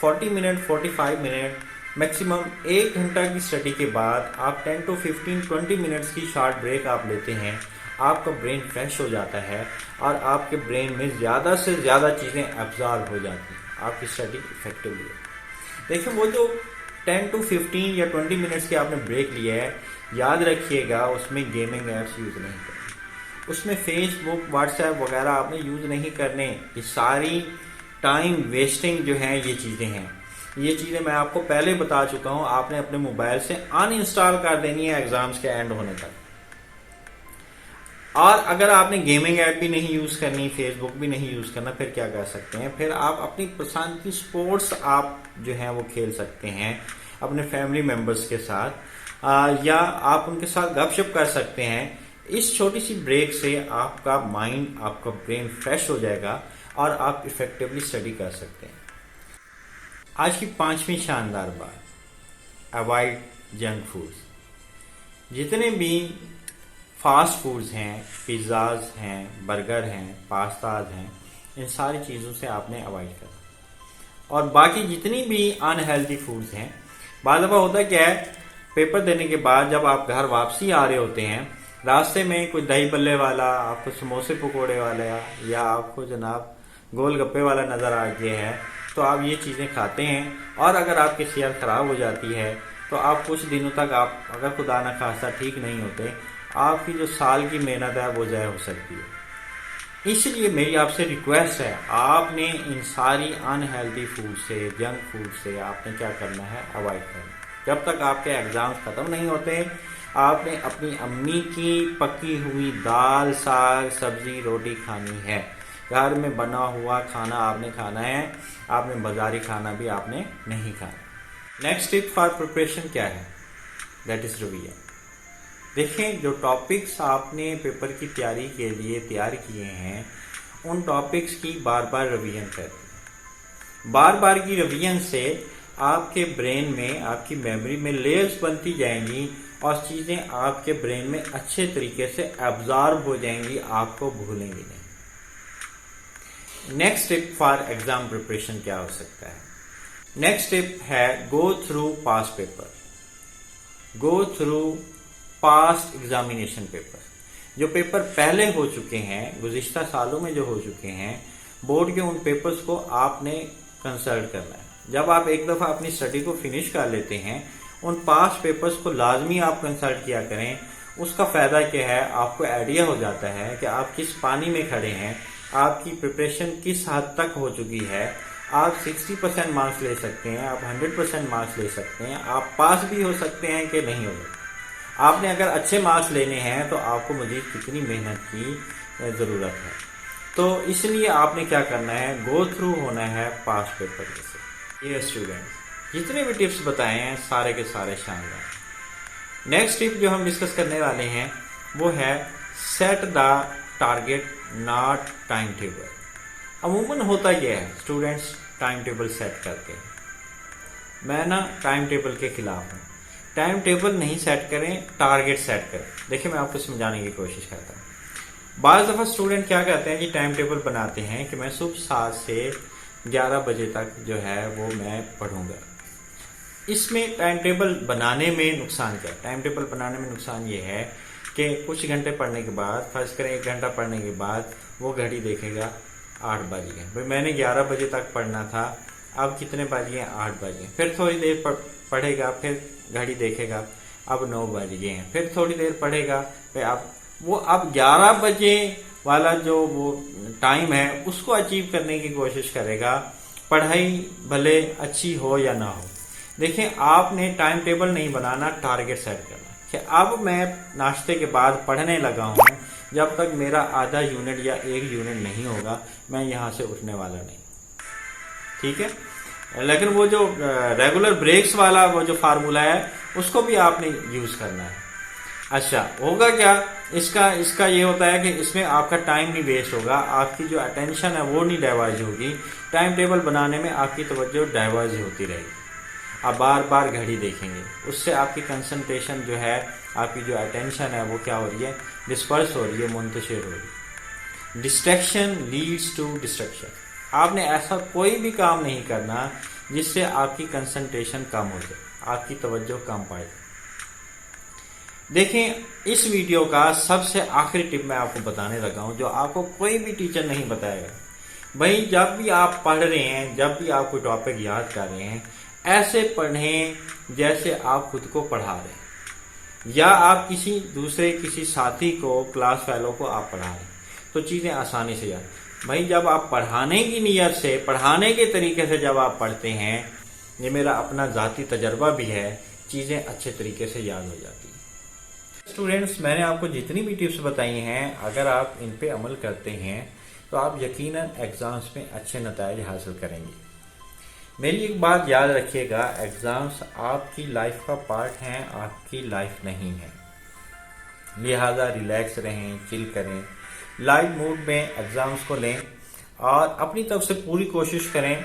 40 minute 45 minute maximum 1 گھنٹہ کی study کے بعد آپ 10 to 15 20 منٹس کی شارٹ بریک آپ لیتے ہیں، آپ کا برین فریش ہو جاتا ہے اور آپ کے برین میں زیادہ سے زیادہ چیزیں ایبزارب ہو جاتی ہیں، آپ کی اسٹڈی افیکٹولی ہے۔ دیکھیں وہ جو 10 to 15 یا 20 منٹس کی آپ نے بریک لیا ہے، یاد رکھیے گا اس میں گیمنگ ایپس یوز نہیں کریں، اس میں فیس بک واٹس ایپ وغیرہ آپ نے یوز نہیں کرنے، یہ ساری ٹائم ویسٹنگ جو ہیں یہ چیزیں ہیں، یہ چیزیں میں آپ کو پہلے بتا چکا ہوں، آپ نے اپنے موبائل سے ان انسٹال کر دینی ہے ایگزامز کے اینڈ ہونے تک۔ اور اگر آپ نے گیمنگ ایپ بھی نہیں یوز کرنی، فیس بک بھی نہیں یوز کرنا، پھر کیا کر سکتے ہیں، پھر آپ اپنی پسند کی سپورٹس آپ جو ہیں وہ کھیل سکتے ہیں اپنے فیملی ممبرس کے ساتھ، یا آپ ان کے ساتھ گپ شپ کر سکتے ہیں۔ اس چھوٹی سی بریک سے آپ کا مائنڈ، آپ کا برین فریش ہو جائے گا اور آپ افیکٹولی اسٹڈی کر سکتے ہیں۔ آج کی 5ویں شاندار بات، اوائڈ جنک فوڈز۔ جتنے بھی فاسٹ فوڈز ہیں، پیزاز ہیں، برگر ہیں، پاستاز ہیں، ان ساری چیزوں سے آپ نے اوائڈ کرنا، اور باقی جتنی بھی انہیلدی فوڈز ہیں۔ بعض دفعہ ہوتا کیا ہے، پیپر دینے کے بعد جب آپ گھر واپسی آ رہے ہوتے ہیں، راستے میں کوئی دہی بلے والا آپ کو سموسے پکوڑے والا یا آپ کو جناب گول گپے والا نظر آ گیا ہے، تو آپ یہ چیزیں کھاتے ہیں، اور اگر آپ کی صحت خراب ہو جاتی ہے تو آپ کچھ دنوں تک، آپ اگر خدا نہ خواستہ ٹھیک نہیں ہوتے، آپ کی جو سال کی محنت ہے وہ ضائع ہو سکتی ہے۔ اس لیے میری آپ سے ریکویسٹ ہے، آپ نے ان ساری انہیلدی فوڈ سے، جنک فوڈ سے آپ نے کیا کرنا ہے، اوائڈ کرنا۔ جب تک آپ کے ایگزامز ختم نہیں ہوتے، آپ نے اپنی امی کی پکی ہوئی دال، ساگ، سبزی، روٹی کھانی ہے، گھر میں بنا ہوا کھانا آپ نے کھانا ہے، آپ نے بازاری کھانا بھی آپ نے نہیں کھانا۔ نیکسٹ ٹپ فار پریپریشن کیا ہے؟ That is revision. دیکھیں جو ٹاپکس آپ نے پیپر کی تیاری کے لیے تیار کیے ہیں، ان ٹاپکس کی بار بار ریویژن کریں۔ بار بار کی ریویژن سے آپ کے برین میں، آپ کی میموری میں لیئرز بنتی جائیں گی اور چیزیں آپ کے برین میں اچھے طریقے سے ایبزارب ہو جائیں گی، آپ کو بھولیں گی نہیں۔ Next tip for exam preparation کیا ہو سکتا ہے؟ نیکسٹ ٹپ ہے go through pass paper, go through past examination paper. جو پیپر پہلے ہو چکے ہیں، گزشتہ سالوں میں جو ہو چکے ہیں، بورڈ کے ان پیپرز کو آپ نے کنسلٹ کرنا ہے۔ جب آپ ایک دفعہ اپنی اسٹڈی کو فنش کر لیتے ہیں، ان پاسٹ پیپرز کو لازمی آپ کنسلٹ کیا کریں۔ اس کا فائدہ کیا ہے، آپ کو آئیڈیا ہو جاتا ہے کہ آپ کس پانی میں کھڑے ہیں، آپ کی پریپریشن کس حد تک ہو چکی ہے۔ آپ 60% مارکس لے سکتے ہیں، آپ 100% مارکس لے سکتے ہیں، آپ پاس بھی ہو سکتے ہیں کہ نہیں ہو سکتے۔ آپ نے اگر اچھے مارکس لینے ہیں تو آپ کو مزید کتنی محنت کی ضرورت ہے۔ تو اس لیے آپ نے کیا کرنا ہے، گو تھرو ہونا ہے پاسٹ پیپر سے۔ یہ اسٹوڈنٹس جتنے بھی ٹپس بتائے ہیں سارے کے سارے شاندار۔ نیکسٹ ٹپ جو ہم ڈسکس کرنے والے ہیں وہ ہے set the target not time table. عموماً ہوتا یہ ہے اسٹوڈنٹس ٹائم ٹیبل سیٹ کرتے ہیں، میں نا ٹائم ٹیبل کے خلاف ہوں۔ ٹائم ٹیبل نہیں سیٹ کریں، ٹارگیٹ سیٹ کریں۔ دیکھیں میں آپ کو سمجھانے کی کوشش کرتا ہوں۔ بعض دفعہ اسٹوڈنٹ کیا کہتے ہیں کہ ٹائم ٹیبل بناتے ہیں کہ میں صبح 7 سے 11 بجے تک جو ہے وہ میں پڑھوں گا۔ اس میں ٹائم ٹیبل بنانے میں نقصان کیا ہے؟ ٹائم ٹیبل بنانے میں نقصان یہ ہے کہ کچھ گھنٹے پڑھنے کے بعد، فرض کریں 1 گھنٹہ پڑھنے کے بعد وہ گھڑی دیکھے گا 8 بج گئے، بھائی میں نے 11 بجے تک پڑھنا تھا، اب کتنے بج گئے؟ 8 بج گئے۔ پھر تھوڑی دیر پڑھے گا، پھر گھڑی دیکھے گا اب 9 بج گئے ہیں، پھر تھوڑی دیر پڑھے گا، پھر اب 11 بجے والا جو وہ ٹائم ہے اس کو اچیو کرنے کی کوشش کرے گا، پڑھائی بھلے اچھی ہو یا نہ ہو۔ دیکھیں آپ نے ٹائم ٹیبل نہیں بنانا، ٹارگیٹ سیٹ کرنا کہ اب میں ناشتے کے بعد پڑھنے لگا ہوں، جب تک میرا آدھا یونٹ یا 1 یونٹ نہیں ہوگا میں یہاں سے اٹھنے والا نہیں، ٹھیک ہے؟ لیکن وہ جو ریگولر بریکس والا وہ جو فارمولا ہے اس کو بھی آپ نے یوز کرنا ہے۔ اچھا ہوگا کیا اس کا یہ ہوتا ہے کہ اس میں آپ کا ٹائم نہیں ویسٹ ہوگا، آپ کی جو اٹینشن ہے وہ نہیں ڈائیورج ہوگی۔ ٹائم ٹیبل بنانے میں آپ کی توجہ ڈائیورج ہوتی رہے گی، آپ بار بار گھڑی دیکھیں گے، اس سے آپ کی کنسنٹریشن جو ہے، آپ کی جو اٹینشن ہے وہ کیا ہو رہی ہے، ڈسپرس ہو رہی ہے، منتشر ہو رہی ہے۔ Distraction leads to destruction. آپ نے ایسا کوئی بھی کام نہیں کرنا جس سے آپ کی کنسنٹریشن کم ہو جائے، آپ کی توجہ کم پائے۔ دیکھیں، اس ویڈیو کا سب سے آخری ٹپ میں آپ کو بتانے لگا ہوں جو آپ کو کوئی بھی ٹیچر نہیں بتائے گا۔ بھائی جب بھی آپ پڑھ رہے ہیں، جب بھی آپ کوئی ٹاپک یاد کر رہے ہیں، ایسے پڑھیں جیسے آپ خود کو پڑھا رہے ہیں، یا آپ کسی ساتھی کو، کلاس فیلو کو آپ پڑھا رہے ہیں، تو چیزیں آسانی سے یاد۔ بھائی جب آپ پڑھانے کی نیت سے، پڑھانے کے طریقے سے جب آپ پڑھتے ہیں، یہ میرا اپنا ذاتی تجربہ بھی ہے، چیزیں اچھے طریقے سے یاد ہو جاتی ہیں۔ اسٹوڈینٹس، میں نے آپ کو جتنی بھی ٹپس بتائی ہیں، اگر آپ ان پہ عمل کرتے ہیں تو آپ یقیناً ایگزامس میں اچھے نتائج حاصل کریں گے۔ میری ایک بات یاد رکھیے گا، ایگزامس آپ کی لائف کا پارٹ ہیں، آپ کی لائف نہیں ہے۔ لہذا ریلیکس رہیں، چل کریں، لائٹ موڈ میں ایگزامس کو لیں اور اپنی طرف سے پوری کوشش کریں۔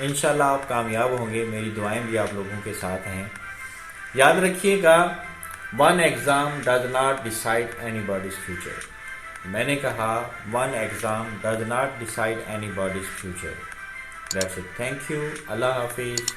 انشاءاللہ آپ کامیاب ہوں گے، میری دعائیں بھی آپ لوگوں کے ساتھ ہیں۔ یاد رکھیے گا، one exam does not decide anybody's future۔ میں نے کہا one exam does not decide anybody's future۔ That's it۔ Thank you۔ اللہ حافظ۔